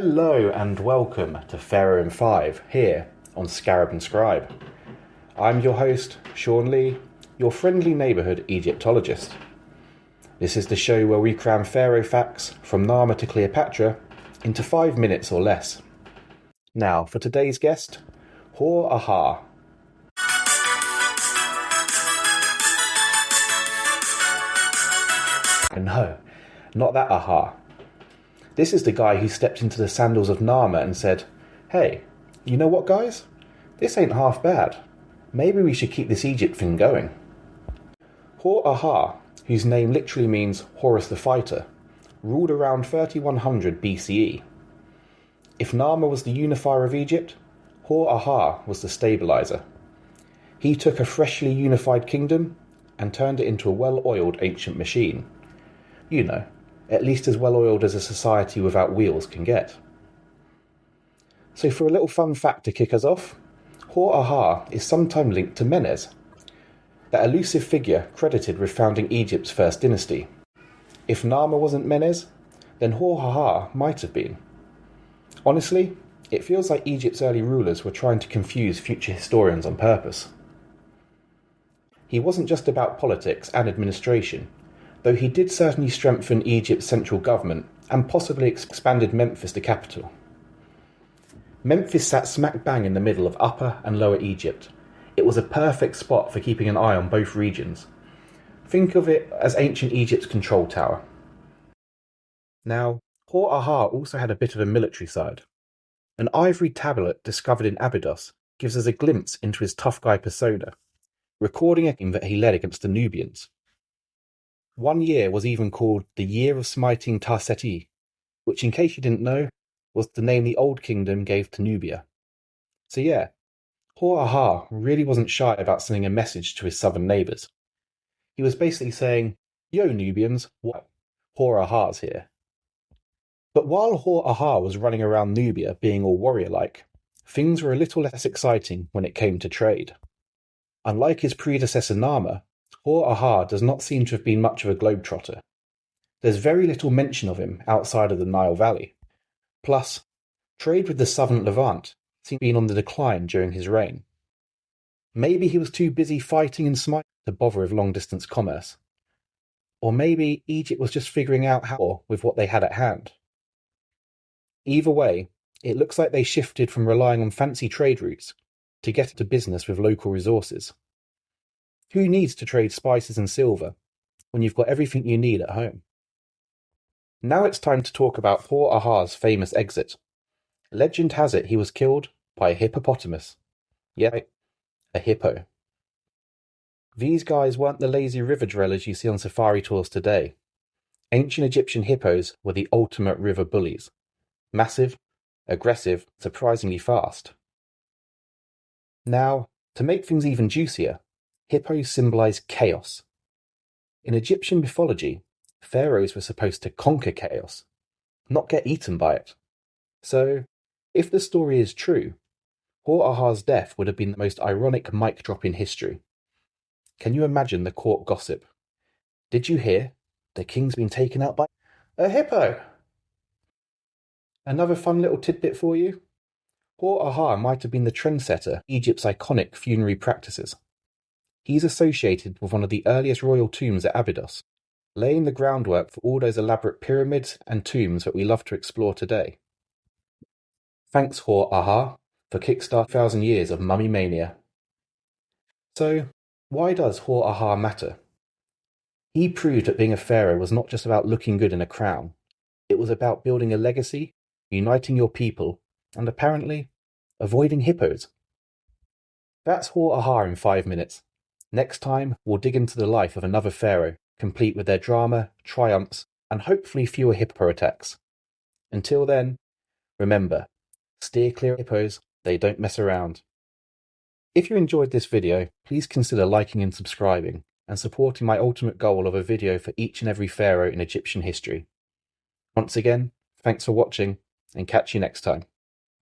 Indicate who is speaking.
Speaker 1: Hello and welcome to Pharaoh and 5 here on Scarab and Scribe. I'm your host, Sean Lee, your friendly neighbourhood Egyptologist. This is the show where we cram Pharaoh facts from Narmer to Cleopatra into 5 minutes or less. Now, for today's guest, Hor-Aha. No, not that aha. This is the guy who stepped into the sandals of Narmer and said, "Hey, you know what, guys? This ain't half bad. Maybe we should keep this Egypt thing going." Hor-Aha, whose name literally means Horus the Fighter, ruled around 3100 BCE. If Narmer was the unifier of Egypt, Hor-Aha was the stabilizer. He took a freshly unified kingdom and turned it into a well-oiled ancient machine. You know, at least as well-oiled as a society without wheels can get. So for a little fun fact to kick us off, Hor-Aha is sometimes linked to Menes, that elusive figure credited with founding Egypt's first dynasty. If Narmer wasn't Menes, then Hor-Aha might have been. Honestly, it feels like Egypt's early rulers were trying to confuse future historians on purpose. He wasn't just about politics and administration, though he did certainly strengthen Egypt's central government and possibly expanded Memphis, the capital. Memphis sat smack bang in the middle of Upper and Lower Egypt. It was a perfect spot for keeping an eye on both regions. Think of it as ancient Egypt's control tower. Now, Hor-Aha also had a bit of a military side. An ivory tablet discovered in Abydos gives us a glimpse into his tough guy persona, recording a game that he led against the Nubians. One year was even called the Year of Smiting Ta-Sety, which, in case you didn't know, was the name the Old Kingdom gave to Nubia. So yeah, Hor-Aha really wasn't shy about sending a message to his southern neighbours. He was basically saying, "Yo Nubians, what? Hor-Aha's here." But while Hor-Aha was running around Nubia being all warrior-like, things were a little less exciting when it came to trade. Unlike his predecessor Narmer, Hor-Aha does not seem to have been much of a globetrotter. There's very little mention of him outside of the Nile Valley. Plus, trade with the southern Levant seemed to have been on the decline during his reign. Maybe he was too busy fighting and smiting to bother with long-distance commerce. Or maybe Egypt was just figuring out how with what they had at hand. Either way, it looks like they shifted from relying on fancy trade routes to get into business with local resources. Who needs to trade spices and silver when you've got everything you need at home? Now it's time to talk about Hor-Aha's famous exit. Legend has it he was killed by a hippopotamus. Yeah, a hippo. These guys weren't the lazy river dwellers you see on safari tours today. Ancient Egyptian hippos were the ultimate river bullies. Massive, aggressive, surprisingly fast. Now, to make things even juicier, hippos symbolize chaos. In Egyptian mythology, pharaohs were supposed to conquer chaos, not get eaten by it. So, if the story is true, Hor-Aha's death would have been the most ironic mic drop in history. Can you imagine the court gossip? "Did you hear? The king's been taken out by a hippo." Another fun little tidbit for you. Hor-Aha might have been the trendsetter of Egypt's iconic funerary practices. He's associated with one of the earliest royal tombs at Abydos, laying the groundwork for all those elaborate pyramids and tombs that we love to explore today. Thanks, Hor-Aha, for kickstarting 1,000 years of mummy mania. So, why does Hor-Aha matter? He proved that being a pharaoh was not just about looking good in a crown. It was about building a legacy, uniting your people, and apparently, avoiding hippos. That's Hor-Aha in 5 minutes. Next time, we'll dig into the life of another pharaoh, complete with their drama, triumphs, and hopefully fewer hippo attacks. Until then, remember, steer clear of hippos, they don't mess around. If you enjoyed this video, please consider liking and subscribing, and supporting my ultimate goal of a video for each and every pharaoh in Egyptian history. Once again, thanks for watching, and catch you next time.